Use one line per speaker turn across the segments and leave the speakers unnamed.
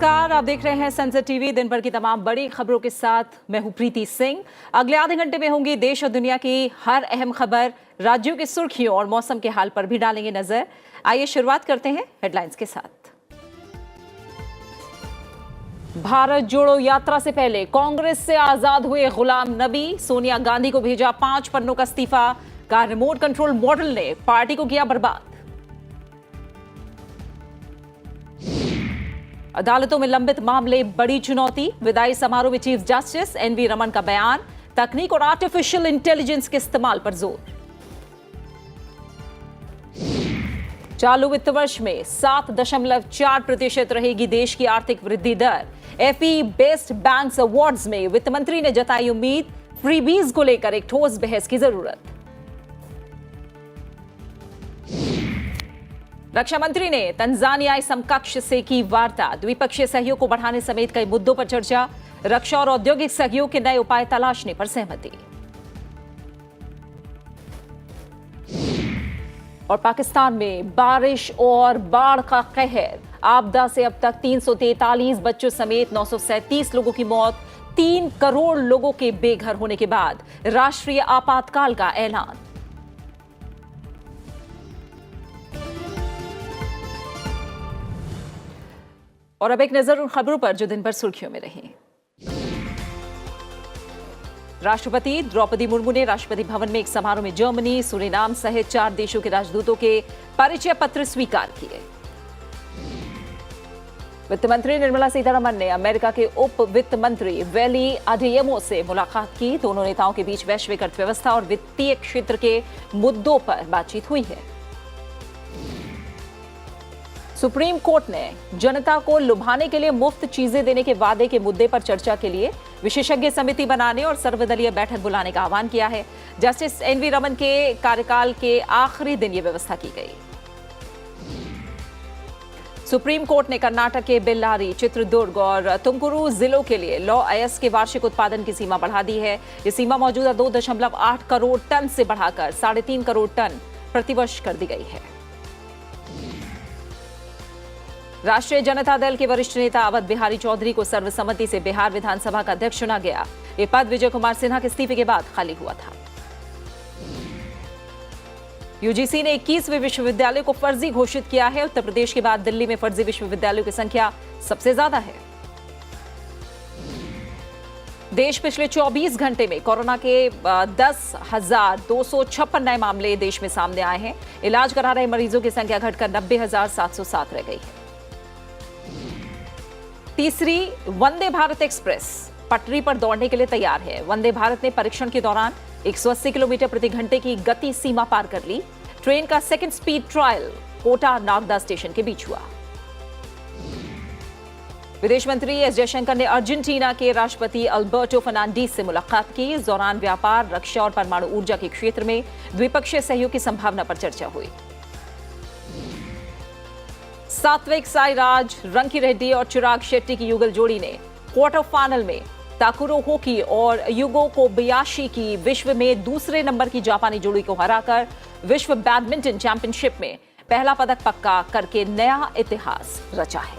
नमस्कार, आप देख रहे हैं संसद टीवी। दिन भर की तमाम बड़ी खबरों के साथ मैं हूं प्रीति सिंह। अगले आधे घंटे में होंगी देश और दुनिया की हर अहम खबर, राज्यों की सुर्खियों और मौसम के हाल पर भी डालेंगे नजर। आइए शुरुआत करते हैं हेडलाइंस के साथ। भारत जोड़ो यात्रा से पहले कांग्रेस से आजाद हुए गुलाम नबी, सोनिया गांधी को भेजा 5 पन्नों का इस्तीफा, कहा रिमोट कंट्रोल मॉडल ने पार्टी को किया बर्बाद। अदालतों में लंबित मामले बड़ी चुनौती, विदाई समारोह में चीफ जस्टिस एनवी रमन का बयान, तकनीक और आर्टिफिशियल इंटेलिजेंस के इस्तेमाल पर जोर। चालू वित्त वर्ष में 7.4% रहेगी देश की आर्थिक वृद्धि दर। एफई बेस्ट बैंक्स अवार्ड्स में वित्त मंत्री ने जताई उम्मीद, फ्रीबीज को लेकर एक ठोस बहस की जरूरत। रक्षा मंत्री ने तंजानियाई समकक्ष से की वार्ता, द्विपक्षीय सहयोग को बढ़ाने समेत कई मुद्दों पर चर्चा, रक्षा और औद्योगिक सहयोग के नए उपाय तलाशने पर सहमति। और पाकिस्तान में बारिश और बाढ़ का कहर, आपदा से अब तक 343 बच्चों समेत 937 लोगों की मौत, 3 करोड़ लोगों के बेघर होने के बाद राष्ट्रीय आपातकाल का ऐलान। और अब एक नजर उन खबरों पर जो दिन भर सुर्खियों में रही। राष्ट्रपति द्रौपदी मुर्मू ने राष्ट्रपति भवन में एक समारोह में जर्मनी, सूरीनाम सहित 4 देशों के राजदूतों के परिचय पत्र स्वीकार किए। वित्त मंत्री निर्मला सीतारमण ने अमेरिका के उप वित्त मंत्री वेली अडेयमो से मुलाकात की। दोनों नेताओं के बीच वैश्विक अर्थव्यवस्था और वित्तीय क्षेत्र के मुद्दों पर बातचीत हुई है। सुप्रीम कोर्ट ने जनता को लुभाने के लिए मुफ्त चीजें देने के वादे के मुद्दे पर चर्चा के लिए विशेषज्ञ समिति बनाने और सर्वदलीय बैठक बुलाने का आह्वान किया है। जस्टिस एनवी रमन के कार्यकाल के आखिरी दिन यह व्यवस्था की गई। सुप्रीम कोर्ट ने कर्नाटक के बेल्लारी, चित्रदुर्ग और तुमकुरू जिलों के लिए लौ अयस्क के वार्षिक उत्पादन की सीमा बढ़ा दी है। यह सीमा मौजूदा 2.8 करोड़ टन से बढ़ाकर 3.5 करोड़ टन प्रतिवर्ष कर दी गई है। राष्ट्रीय जनता दल के वरिष्ठ नेता अवध बिहारी चौधरी को सर्वसम्मति से बिहार विधानसभा का अध्यक्ष चुना गया। ये पद विजय कुमार सिन्हा के इस्तीफे के बाद खाली हुआ था। यूजीसी ने 21वें विश्वविद्यालय को फर्जी घोषित किया है। उत्तर प्रदेश के बाद दिल्ली में फर्जी विश्वविद्यालयों की संख्या सबसे ज्यादा है। देश पिछले 24 घंटे में कोरोना के 10,256 नए मामले देश में सामने आए हैं। इलाज करा रहे मरीजों की संख्या घटकर 90,707 रह गई है। तीसरी वंदे भारत एक्सप्रेस पटरी पर दौड़ने के लिए तैयार है। वंदे भारत ने परीक्षण के दौरान 180 किलोमीटर प्रति घंटे की गति सीमा पार कर ली। ट्रेन का second speed trial Kota Nagda station के बीच हुआ। विदेश मंत्री एस जयशंकर ने अर्जेंटीना के राष्ट्रपति अल्बर्टो फर्नांडीज से मुलाकात की। इस दौरान व्यापार, रक्षा और परमाणु ऊर्जा के क्षेत्र में द्विपक्षीय सहयोग की संभावना पर चर्चा हुई। सात्विक साईराज रंकीरेड्डी और चिराग शेट्टी की युगल जोड़ी ने क्वार्टर फाइनल में ताकुरो होकी और युगो कोबयाशी की विश्व में दूसरे नंबर की जापानी जोड़ी को हराकर विश्व बैडमिंटन चैंपियनशिप में पहला पदक पक्का करके नया इतिहास रचा है।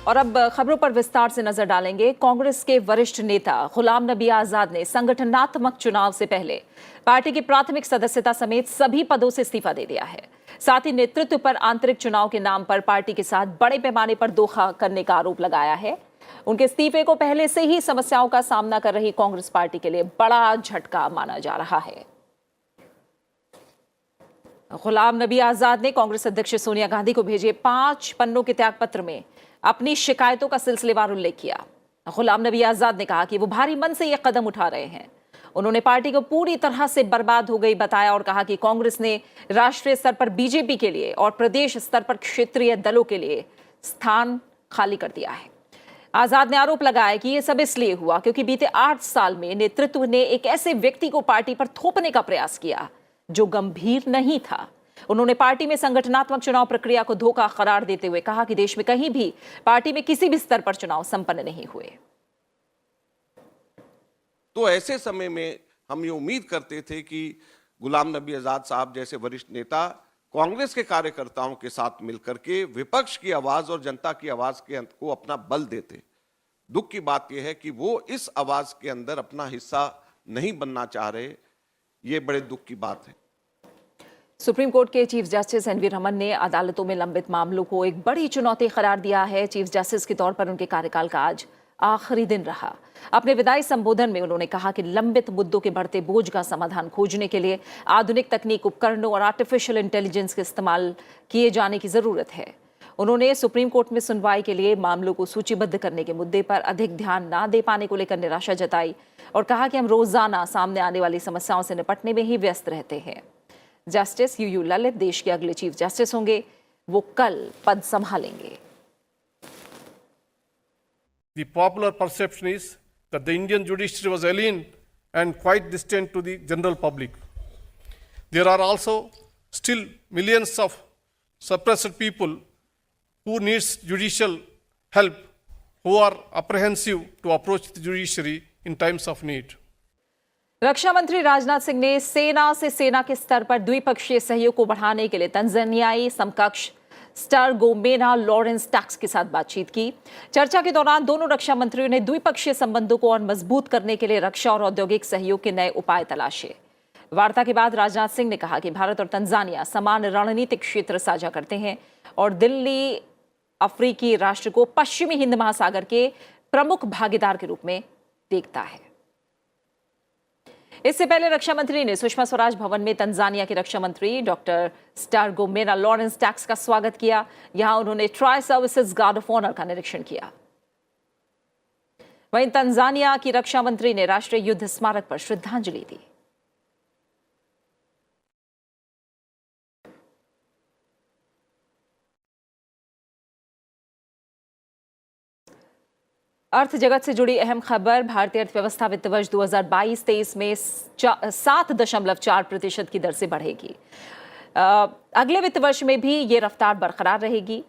और अब खबरों पर विस्तार से नजर डालेंगे। कांग्रेस के वरिष्ठ नेता गुलाम नबी आजाद ने संगठनात्मक चुनाव से पहले पार्टी की प्राथमिक सदस्यता समेत सभी पदों से इस्तीफा दे दिया है। साथ ही नेतृत्व पर आंतरिक चुनाव के नाम पर पार्टी के साथ बड़े पैमाने पर धोखा करने का आरोप लगाया है। उनके इस्तीफे को पहले से ही समस्याओं का सामना कर रही कांग्रेस पार्टी के लिए बड़ा झटका माना जा रहा है। गुलाम नबी आजाद ने कांग्रेस अध्यक्ष सोनिया गांधी को भेजे 5 पन्नों के त्यागपत्र में अपनी शिकायतों का सिलसिलेवार उल्लेख किया। गुलाम नबी आजाद ने कहा कि वो भारी मन से यह कदम उठा रहे हैं। उन्होंने पार्टी को पूरी तरह से बर्बाद हो गई बताया और कहा कि कांग्रेस ने राष्ट्रीय स्तर पर बीजेपी के लिए और प्रदेश स्तर पर क्षेत्रीय दलों के लिए स्थान खाली कर दिया है। आजाद ने आरोप लगाया कि यह सब इसलिए हुआ क्योंकि बीते 8 साल में नेतृत्व ने एक ऐसे व्यक्ति को पार्टी पर थोपने का प्रयास किया जो गंभीर नहीं था। उन्होंने पार्टी में संगठनात्मक चुनाव प्रक्रिया को धोखा करार देते हुए कहा कि देश में कहीं भी पार्टी में किसी भी स्तर पर चुनाव संपन्न नहीं हुए।
तो ऐसे समय में हम ये उम्मीद करते थे कि गुलाम नबी आजाद साहब जैसे वरिष्ठ नेता कांग्रेस के कार्यकर्ताओं के साथ मिलकर के विपक्ष की आवाज और जनता की आवाज को अपना बल देते। दुख की बात यह है कि वो इस आवाज के अंदर अपना हिस्सा नहीं बनना चाह रहे। ये बड़े दुख की बात है।
सुप्रीम कोर्ट के चीफ जस्टिस एनवी रमन ने अदालतों में लंबित मामलों को एक बड़ी चुनौती करार दिया है। चीफ जस्टिस के तौर पर उनके कार्यकाल का आज आखिरी दिन रहा। अपने विदाई संबोधन में उन्होंने कहा कि लंबित मुद्दों के बढ़ते बोझ का समाधान खोजने के लिए आधुनिक तकनीक, उपकरणों और आर्टिफिशियल इंटेलिजेंस के इस्तेमाल किए जाने की जरूरत है। उन्होंने सुप्रीम कोर्ट में सुनवाई के लिए मामलों को सूचीबद्ध करने के मुद्दे पर अधिक ध्यान न दे पाने को लेकर निराशा जताई और कहा कि हम रोजाना सामने आने वाली समस्याओं से निपटने में ही व्यस्त रहते हैं। जस्टिस यूयू ललित देश के अगले चीफ जस्टिस होंगे। वो कल पद संभालेंगे।
The popular perception is that the Indian judiciary was alien and quite distant to the general public. There are also still millions of suppressed people who needs judicial help, who are apprehensive to approach the judiciary in times of need.
रक्षा मंत्री राजनाथ सिंह ने सेना से सेना के स्तर पर द्विपक्षीय सहयोग को बढ़ाने के लिए तंजानियाई समकक्ष स्टारगोमेना लॉरेंस टैक्स के साथ बातचीत की। चर्चा के दौरान दोनों रक्षा मंत्रियों ने द्विपक्षीय संबंधों को और मजबूत करने के लिए रक्षा और औद्योगिक सहयोग के नए उपाय तलाशे। वार्ता के बाद राजनाथ सिंह ने कहा कि भारत और तंजानिया समान रणनीतिक क्षेत्र साझा करते हैं और दिल्ली अफ्रीकी राष्ट्र को पश्चिमी हिंद महासागर के प्रमुख भागीदार के रूप में देखता है। इससे पहले रक्षा मंत्री ने सुषमा स्वराज भवन में तंजानिया के रक्षा मंत्री डॉक्टर स्टारगोमेना लॉरेंस टैक्स का स्वागत किया। यहां उन्होंने tri services guard of honour का निरीक्षण किया। वहीं तंजानिया की रक्षा मंत्री ने राष्ट्रीय युद्ध स्मारक पर श्रद्धांजलि दी। अर्थ जगत से जुड़ी अहम खबर। भारतीय अर्थव्यवस्था वित्त वर्ष 2022-23 में 7.4% की दर से बढ़ेगी। अगले वित्त वर्ष में भी ये रफ्तार बरकरार रहेगी।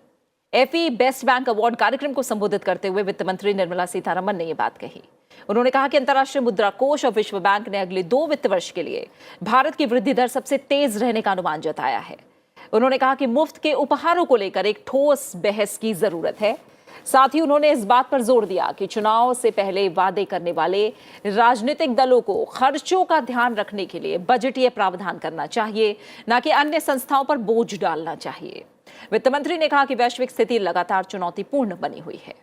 एफई बेस्ट बैंक अवार्ड कार्यक्रम को संबोधित करते हुए वित्त मंत्री निर्मला सीतारमण ने ये बात कही। उन्होंने कहा कि अंतर्राष्ट्रीय मुद्रा कोष और विश्व बैंक ने अगले 2 वित्त वर्ष के लिए भारत की वृद्धि दर सबसे तेज रहने का अनुमान जताया है। उन्होंने कहा कि मुफ्त के उपहारों को लेकर एक ठोस बहस की जरूरत है। साथ ही उन्होंने इस बात पर जोर दिया कि चुनाव से पहले वादे करने वाले राजनीतिक दलों को खर्चों का ध्यान रखने के लिए बजटीय प्रावधान करना चाहिए, न कि अन्य संस्थाओं पर बोझ डालना चाहिए। वित्त मंत्री ने कहा कि वैश्विक स्थिति लगातार चुनौतीपूर्ण बनी हुई है।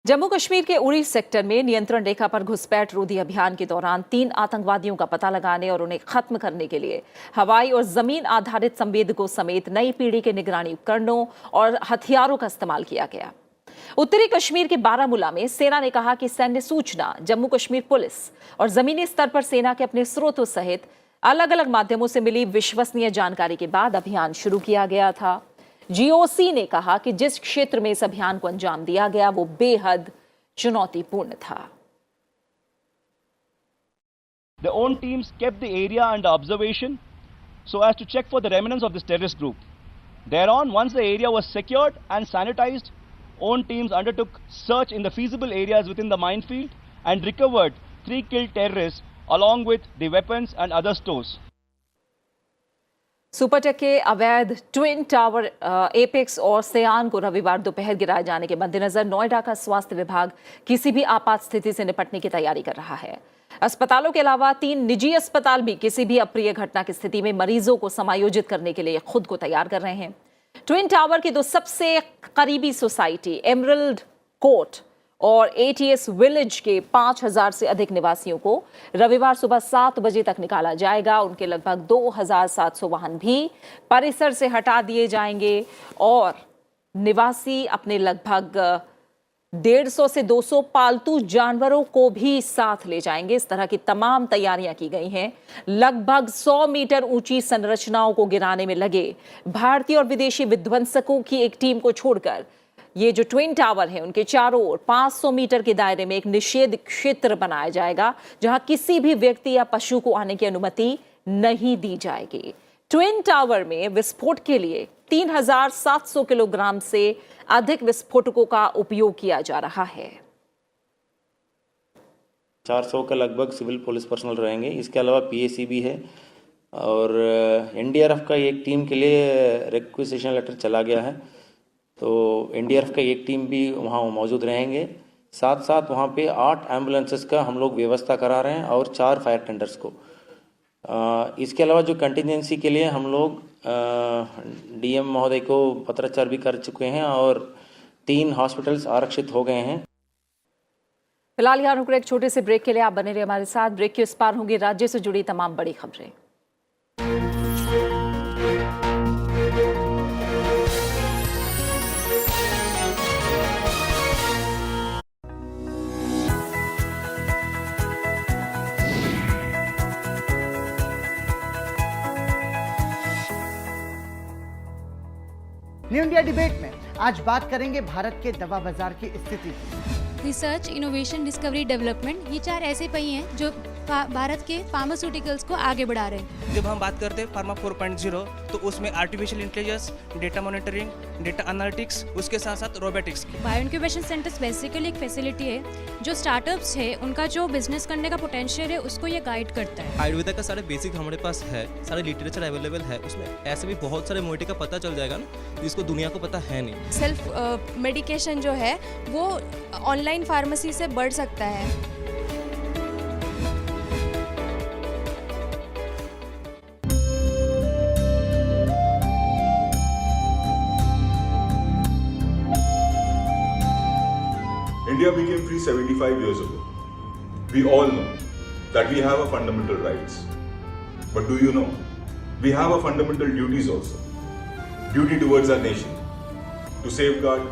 जम्मू कश्मीर के उरी सेक्टर में नियंत्रण रेखा पर घुसपैठ रोधी अभियान के दौरान 3 आतंकवादियों का पता लगाने और उन्हें खत्म करने के लिए हवाई और जमीन आधारित संवेदकों समेत नई पीढ़ी के निगरानी उपकरणों और हथियारों का इस्तेमाल किया गया। उत्तरी कश्मीर के बारामूला में सेना ने कहा कि सैन्य सूचना, जम्मू कश्मीर पुलिस और जमीनी स्तर पर सेना के अपने स्रोतों सहित अलग अलग माध्यमों से मिली विश्वसनीय जानकारी के बाद अभियान शुरू किया गया था। जीओसी ने कहा कि जिस क्षेत्र में इस अभियान को अंजाम दिया गया वो बेहद चुनौतीपूर्ण था।
Their own teams kept the area under observation so as to check for the remnants of this terrorist group. Thereon, once the area was secured and sanitized, own teams undertook search in the feasible areas within the minefield and recovered 3 killed terrorists along with the weapons and other stores.
Supertech के अवैध twin tower apex और सयान को रविवार दोपहर गिराए जाने के मद्देनजर नोएडा का स्वास्थ्य विभाग किसी भी आपात स्थिति से निपटने की तैयारी कर रहा है। अस्पतालों के अलावा 3 निजी अस्पताल भी किसी भी अप्रिय घटना की स्थिति में मरीजों को समायोजित करने के लिए खुद को तैयार कर रहे हैं। ट्विन टावर की 2 सबसे करीबी सोसाइटी एमरल्ड कोर्ट और एटीएस विलेज के 5000 से अधिक निवासियों को रविवार सुबह 7 बजे तक निकाला जाएगा। उनके लगभग 2700 वाहन भी परिसर से हटा दिए जाएंगे और निवासी अपने लगभग 150 से 200 पालतू जानवरों को भी साथ ले जाएंगे। इस तरह की तमाम तैयारियां की गई हैं। लगभग 100 मीटर ऊंची संरचनाओं को गिराने में लगे भारतीय और विदेशी विध्वंसकों की एक टीम को छोड़कर ये जो ट्विन टावर है उनके चारों ओर 500 मीटर के दायरे में एक निषेध क्षेत्र बनाया जाएगा जहां किसी भी व्यक्ति या पशु को आने की अनुमति नहीं दी जाएगी। ट्विन टावर में विस्फोट के लिए 3700 किलोग्राम से अधिक विस्फोटकों का उपयोग किया जा रहा है।
400 के लगभग सिविल पुलिस पर्सनल रहेंगे। इसके अलावा पीएसी भी है और एनडीआरएफ का एक टीम के लिए रिक्वेजिशन लेटर चला गया है, तो एनडीआरएफ का एक टीम भी वहाँ मौजूद रहेंगे। साथ साथ वहाँ पे 8 एम्बुलेंसेस का हम लोग व्यवस्था करा रहे हैं और 4 फायर टेंडर्स को। इसके अलावा जो कंटिजेंसी के लिए हम लोग डीएम महोदय को पत्राचार भी कर चुके हैं और 3 हॉस्पिटल्स आरक्षित हो गए हैं।
फिलहाल यहाँ रुक रहे एक छोटे से ब्रेक के लिए, आप बने रहे हमारे साथ। ब्रेक के उस पार होंगी राज्य से जुड़ी तमाम बड़ी खबरें।
न्यू इंडिया डिबेट में आज बात करेंगे भारत के दवा बाजार की स्थिति की।
रिसर्च, इनोवेशन, डिस्कवरी, डेवलपमेंट, ये 4 ऐसे पहिए हैं जो भारत के फार्मास्यूटिकल्स को आगे बढ़ा रहे हैं।
जब हम बात करते हैं फार्मा 4.0 तो उसमें artificial intelligence, data monitoring, data analytics, उसके साथ साथ रोबोटिक्स की।
बायो इंक्यूबेशन सेंटर्स बेसिकली एक फैसिलिटी है जो स्टार्टअप्स है उनका जो बिजनेस करने का पोटेंशियल है उसको ये गाइड करता है।
आयुर्वेदा का सारे बेसिक हमारे पास है, सारे लिटरेचर अवेलेबल है, उसमें ऐसे भी बहुत सारे मोइटी का पता चल जाएगा ना जिसको दुनिया को पता है नहीं।
सेल्फ मेडिकेशन जो है वो ऑनलाइन फार्मेसी से बढ़ सकता है।
India became free 75 years ago. We all know that we have a fundamental rights. But do you know, we have a fundamental duties also. Duty towards our nation, to safeguard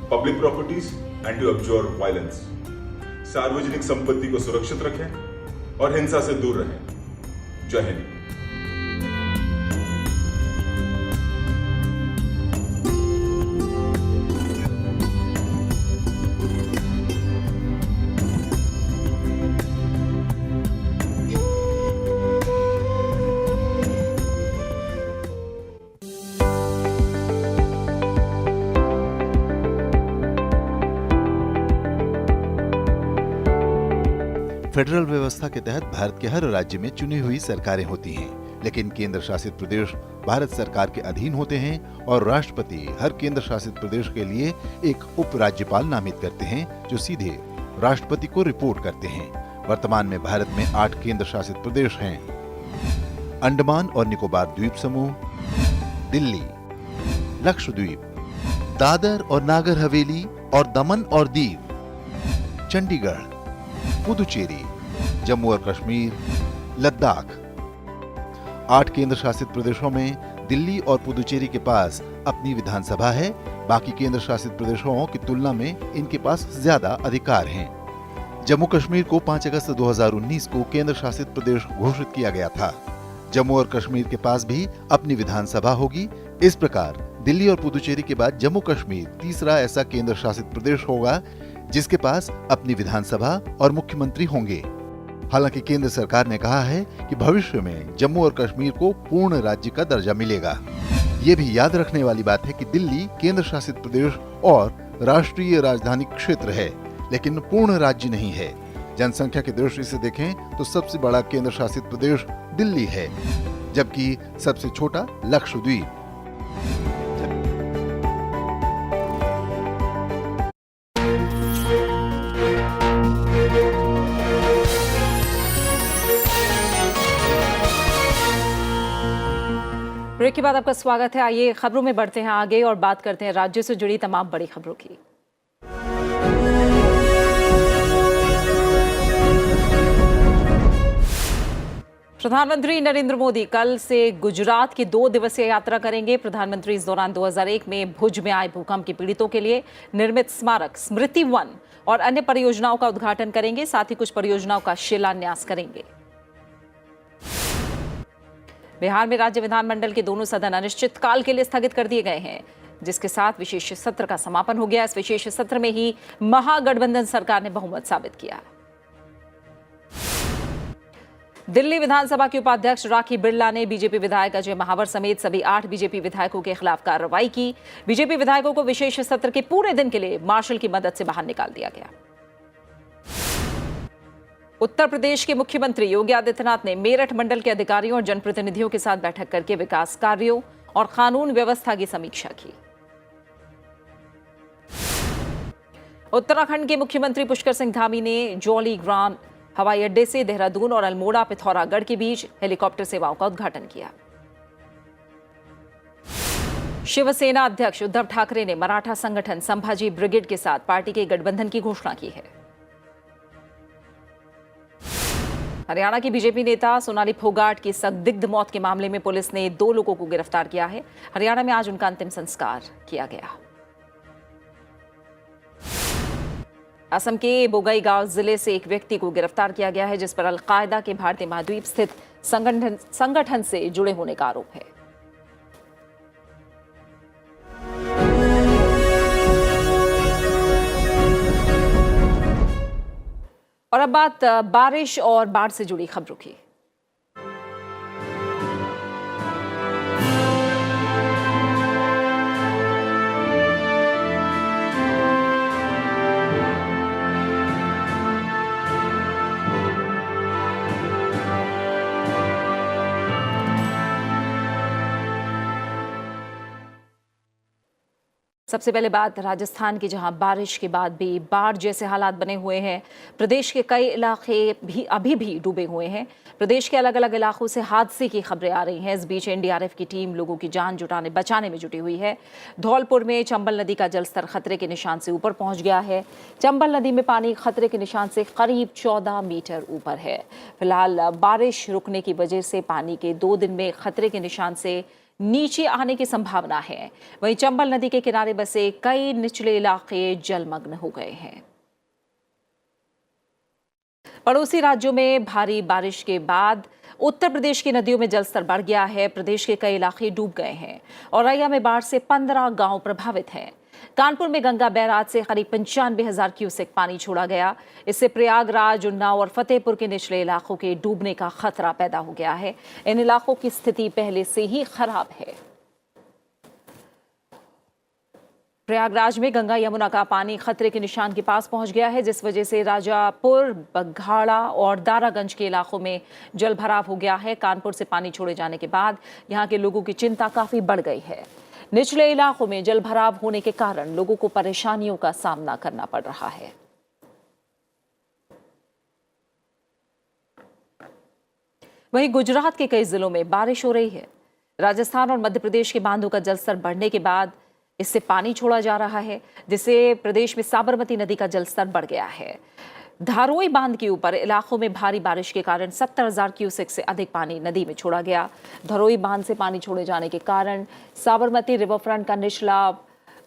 public properties and to abjure violence. सार्वजनिक संपत्ति को सुरक्षित रखें और हिंसा से दूर रहें। जय हिंद।
फेडरल व्यवस्था के तहत भारत के हर राज्य में चुनी हुई सरकारें होती हैं, लेकिन केंद्र शासित प्रदेश भारत सरकार के अधीन होते हैं और राष्ट्रपति हर केंद्र शासित प्रदेश के लिए एक उपराज्यपाल नामित करते हैं जो सीधे राष्ट्रपति को रिपोर्ट करते हैं। वर्तमान में भारत में 8 केंद्र शासित प्रदेश हैं: अंडमान और निकोबार द्वीप समूह, दिल्ली, लक्षद्वीप, दादर और नागर हवेली और दमन और दीव, चंडीगढ़, पुदुचेरी, जम्मू और कश्मीर, लद्दाख। 8 केंद्र शासित प्रदेशों में दिल्ली और पुदुचेरी के पास अपनी विधानसभा है। बाकी केंद्र शासित प्रदेशों की तुलना में इनके पास ज्यादा अधिकार हैं। जम्मू कश्मीर को 5 अगस्त 2019 को केंद्र शासित प्रदेश घोषित किया गया था। जम्मू और कश्मीर के पास भी अपनी विधानसभा होगी। इस प्रकार दिल्ली और पुदुचेरी के बाद जम्मू कश्मीर तीसरा ऐसा केंद्र शासित प्रदेश होगा जिसके पास अपनी विधानसभा और मुख्यमंत्री होंगे। हालांकि केंद्र सरकार ने कहा है कि भविष्य में जम्मू और कश्मीर को पूर्ण राज्य का दर्जा मिलेगा। ये भी याद रखने वाली बात है कि दिल्ली केंद्र शासित प्रदेश और राष्ट्रीय राजधानी क्षेत्र है, लेकिन पूर्ण राज्य नहीं है। जनसंख्या की दृष्टि से देखें तो सबसे बड़ा केंद्र शासित प्रदेश दिल्ली है, जबकि सबसे छोटा लक्षद्वीप।
ब्रेक के बाद आपका स्वागत है। आइए खबरों में बढ़ते हैं आगे और बात करते हैं राज्यों से जुड़ी तमाम बड़ी खबरों की। प्रधानमंत्री नरेंद्र मोदी कल से गुजरात की 2 दिवसीय यात्रा करेंगे। प्रधानमंत्री इस दौरान 2001 में भुज में आए भूकंप के पीड़ितों के लिए निर्मित स्मारक स्मृति वन और अन्य परियोजनाओं का उद्घाटन करेंगे। साथ ही कुछ परियोजनाओं का शिलान्यास करेंगे। बिहार में राज्य विधानमंडल के दोनों सदन अनिश्चितकाल के लिए स्थगित कर दिए गए हैं, जिसके साथ विशेष सत्र का समापन हो गया। इस विशेष सत्र में ही महागठबंधन सरकार ने बहुमत साबित किया। दिल्ली विधानसभा के उपाध्यक्ष राखी बिरला ने बीजेपी विधायक अजय महावर समेत सभी 8 बीजेपी विधायकों के खिलाफ कार्रवाई की। बीजेपी विधायकों को विशेष सत्र के पूरे दिन के लिए मार्शल की मदद से बाहर निकाल दिया गया। उत्तर प्रदेश के मुख्यमंत्री योगी आदित्यनाथ ने मेरठ मंडल के अधिकारियों और जनप्रतिनिधियों के साथ बैठक करके विकास कार्यों और कानून व्यवस्था की समीक्षा की। उत्तराखंड के मुख्यमंत्री पुष्कर सिंह धामी ने जौलीग्रांट हवाई अड्डे से देहरादून और अल्मोड़ा पिथौरागढ़ के बीच हेलीकॉप्टर सेवाओं का उद्घाटन किया। शिवसेना अध्यक्ष उद्धव ठाकरे ने मराठा संगठन संभाजी ब्रिगेड के साथ पार्टी के गठबंधन की घोषणा की है। हरियाणा की बीजेपी नेता सोनाली फोगाट की संदिग्ध मौत के मामले में पुलिस ने 2 लोगों को गिरफ्तार किया है। हरियाणा में आज उनका अंतिम संस्कार किया गया। असम के बोगईगांव जिले से एक व्यक्ति को गिरफ्तार किया गया है जिस पर अलकायदा के भारतीय महाद्वीप स्थित संगठन से जुड़े होने का आरोप है। और अब बात बारिश और बाढ़ से जुड़ी खबरों की। सबसे पहले बात राजस्थान की, जहां बारिश के बाद भी बाढ़ जैसे हालात बने हुए हैं। प्रदेश के कई इलाके भी अभी भी डूबे हुए हैं। प्रदेश के अलग अलग इलाकों से हादसे की खबरें आ रही हैं। इस बीच एनडीआरएफ की टीम लोगों की जान बचाने में जुटी हुई है। धौलपुर में चंबल नदी का जलस्तर खतरे के निशान से ऊपर पहुंच गया है। चंबल नदी में पानी खतरे के निशान से करीब 14 मीटर ऊपर है। फिलहाल बारिश रुकने की वजह से पानी के 2 दिन में खतरे के निशान से नीचे आने की संभावना है। वहीं चंबल नदी के किनारे बसे कई निचले इलाके जलमग्न हो गए हैं। पड़ोसी राज्यों में भारी बारिश के बाद उत्तर प्रदेश की नदियों में जलस्तर बढ़ गया है। प्रदेश के कई इलाके डूब गए हैं। औरैया में बाढ़ से 15 गांव प्रभावित हैं। कानपुर में गंगा बैराज से करीब 95,000 क्यूसेक पानी छोड़ा गया। इससे प्रयागराज, उन्नाव और फतेहपुर के निचले इलाकों के डूबने का खतरा पैदा हो गया है। इन इलाकों की स्थिति पहले से ही खराब है। प्रयागराज में गंगा यमुना का पानी खतरे के निशान के पास पहुंच गया है, जिस वजह से राजापुर, बघाड़ा और दारागंज के इलाकों में जलभराव हो गया है। कानपुर से पानी छोड़े जाने के बाद यहां के लोगों की चिंता काफी बढ़ गई है। निचले इलाकों में जलभराव होने के कारण लोगों को परेशानियों का सामना करना पड़ रहा है। वहीं गुजरात के कई जिलों में बारिश हो रही है। राजस्थान और मध्य प्रदेश के बांधों का जलस्तर बढ़ने के बाद इससे पानी छोड़ा जा रहा है, जिससे प्रदेश में साबरमती नदी का जलस्तर बढ़ गया है। धारोई बांध के ऊपर इलाकों में भारी बारिश के कारण 70,000 क्यूसेक से अधिक पानी नदी में छोड़ा गया। धरोई बांध से पानी छोड़े जाने के कारण साबरमती रिवरफ्रंट का निचला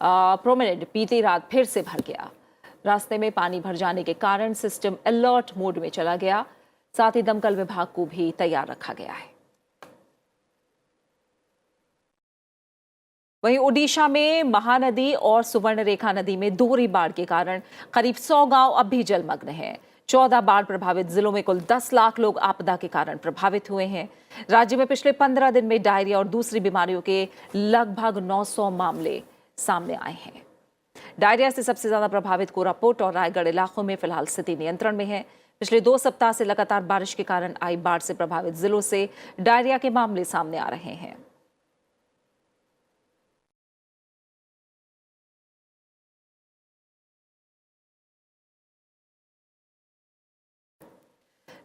प्रोमेनेड बीती रात फिर से भर गया। रास्ते में पानी भर जाने के कारण सिस्टम अलर्ट मोड में चला गया। साथ ही दमकल विभाग को भी तैयार रखा गया है। वहीं ओडिशा में महानदी और सुवर्णरेखा नदी में दोहरी बाढ़ के कारण करीब 100 गांव अब भी जलमग्न हैं। 14 बाढ़ प्रभावित जिलों में कुल 10 लाख लोग आपदा के कारण प्रभावित हुए हैं। राज्य में पिछले 15 दिन में डायरिया और दूसरी बीमारियों के लगभग 900 मामले सामने आए हैं। डायरिया से सबसे ज्यादा प्रभावित कोरापुट और रायगढ़ इलाकों में फिलहाल स्थिति नियंत्रण में है। पिछले 2 सप्ताह से लगातार बारिश के कारण आई बाढ़ से प्रभावित जिलों से डायरिया के मामले सामने आ रहे हैं।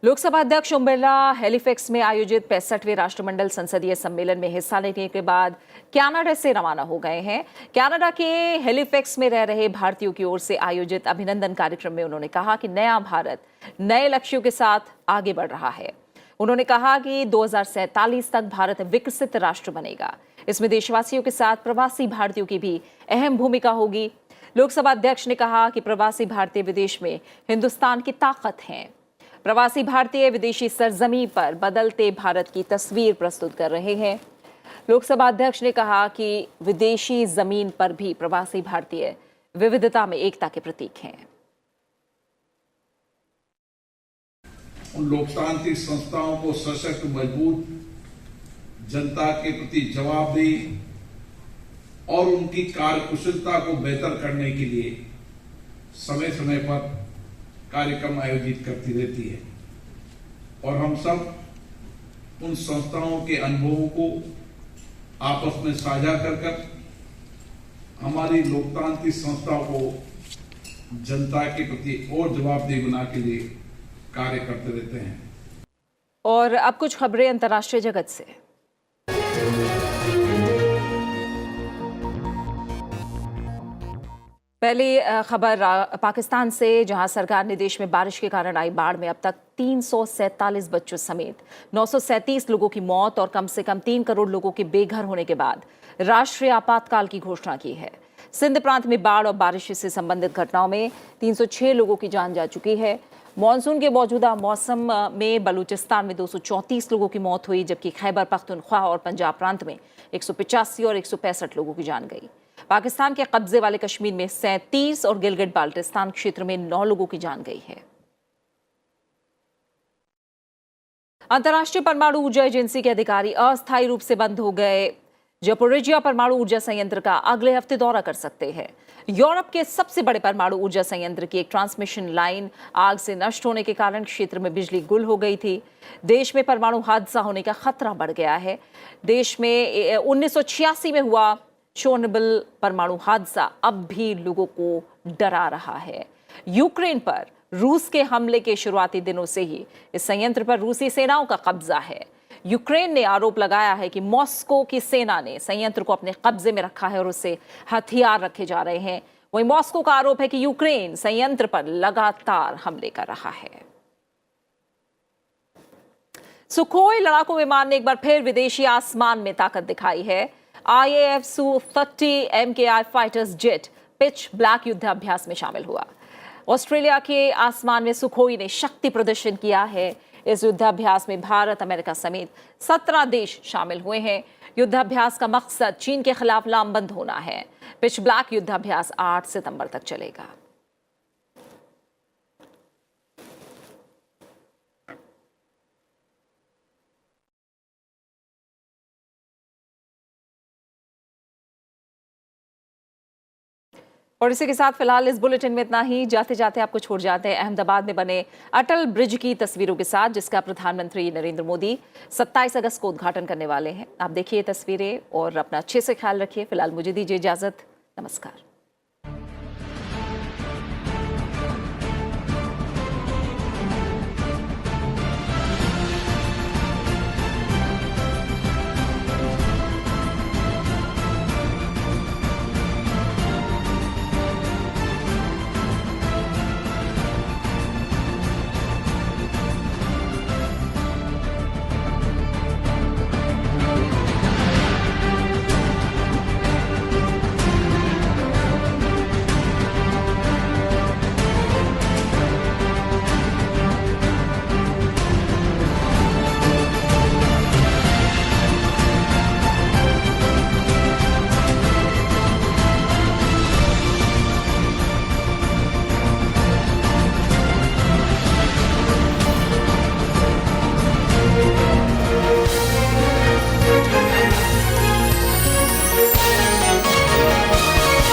लोकसभा अध्यक्ष ओम बिरला हेलीफैक्स में आयोजित 65वें राष्ट्रमंडल संसदीय सम्मेलन में हिस्सा लेने के बाद कनाडा से रवाना हो गए हैं। कनाडा के हेलीफैक्स में रह रहे भारतीयों की ओर से आयोजित अभिनंदन कार्यक्रम में उन्होंने कहा कि नया भारत नए लक्ष्यों के साथ आगे बढ़ रहा है। उन्होंने कहा कि 2047 तक भारत विकसित राष्ट्र बनेगा। इसमें देशवासियों के साथ प्रवासी भारतीयों की भी अहम भूमिका होगी। लोकसभा अध्यक्ष ने कहा कि प्रवासी भारतीय विदेश में हिंदुस्तान की ताकत हैं। प्रवासी भारतीय विदेशी सरजमी पर बदलते भारत की तस्वीर प्रस्तुत कर रहे हैं। लोकसभा अध्यक्ष ने कहा कि विदेशी जमीन पर भी प्रवासी भारतीय विविधता में एकता के प्रतीक हैं।
उन लोकतांत्रिक संस्थाओं को सशक्त, मजबूत, जनता के प्रति जवाबदेही और उनकी कार्यकुशलता को बेहतर करने के लिए समय समय पर कार्यक्रम आयोजित करती रहती है। और हम सब उन संस्थाओं के अनुभवों को आपस में साझा कर हमारी लोकतांत्रिक संस्थाओं को जनता के प्रति और जवाबदेह बनाने के लिए कार्य करते रहते हैं।
और अब कुछ खबरें अंतर्राष्ट्रीय जगत से। पहली खबर पाकिस्तान से, जहां सरकार ने देश में बारिश के कारण आई बाढ़ में अब तक 347 बच्चों समेत 937 लोगों की मौत और कम से कम 3 करोड़ लोगों के बेघर होने के बाद राष्ट्रीय आपातकाल की घोषणा की है। सिंध प्रांत में बाढ़ और बारिश से संबंधित घटनाओं में 306 लोगों की जान जा चुकी है। मॉनसून के मौजूदा मौसम में बलूचिस्तान में 234 लोगों की मौत हुई, जबकि खैबर पख्तूनख्वा और पंजाब प्रांत में 185 और 165 लोगों की जान गई। पाकिस्तान के कब्जे वाले कश्मीर में 37 और गिलगिट बाल्टिस्तान क्षेत्र में 9 लोगों की जान गई है। अंतर्राष्ट्रीय परमाणु ऊर्जा एजेंसी के अधिकारी अस्थायी रूप से बंद हो गए ज़पोरिजिया परमाणु ऊर्जा संयंत्र का अगले हफ्ते दौरा कर सकते हैं। यूरोप के सबसे बड़े परमाणु ऊर्जा संयंत्र की एक ट्रांसमिशन लाइन आग से नष्ट होने के कारण क्षेत्र में बिजली गुल हो गई थी। देश में परमाणु हादसा होने का खतरा बढ़ गया है। देश में 1986 में हुआ चोर्नोबिल परमाणु हादसा अब भी लोगों को डरा रहा है। यूक्रेन पर रूस के हमले के शुरुआती दिनों से ही इस संयंत्र पर रूसी सेनाओं का कब्जा है। यूक्रेन ने आरोप लगाया है कि मॉस्को की सेना ने संयंत्र को अपने कब्जे में रखा है और उससे हथियार रखे जा रहे हैं। वहीं मॉस्को का आरोप है कि यूक्रेन संयंत्र पर लगातार हमले कर रहा है। सुखोई लड़ाकू विमान ने एक बार फिर विदेशी आसमान में ताकत दिखाई है। IAF Su-30 MKI fighters jet pitch black युद्धाभ्यास में शामिल हुआ। ऑस्ट्रेलिया के आसमान में सुखोई ने शक्ति प्रदर्शन किया है। इस युद्धाभ्यास में भारत, अमेरिका समेत 17 देश शामिल हुए हैं। युद्धाभ्यास का मकसद चीन के खिलाफ लामबंद होना है। पिच ब्लैक युद्धाभ्यास 8 सितंबर तक चलेगा। और इसी के साथ फिलहाल इस बुलेटिन में इतना ही। जाते जाते आपको छोड़ जाते हैं अहमदाबाद में बने अटल ब्रिज की तस्वीरों के साथ, जिसका प्रधानमंत्री नरेंद्र मोदी 27 अगस्त को उद्घाटन करने वाले हैं। आप देखिए तस्वीरें और अपना अच्छे से ख्याल रखिए। फिलहाल मुझे दीजिए इजाजत। नमस्कार।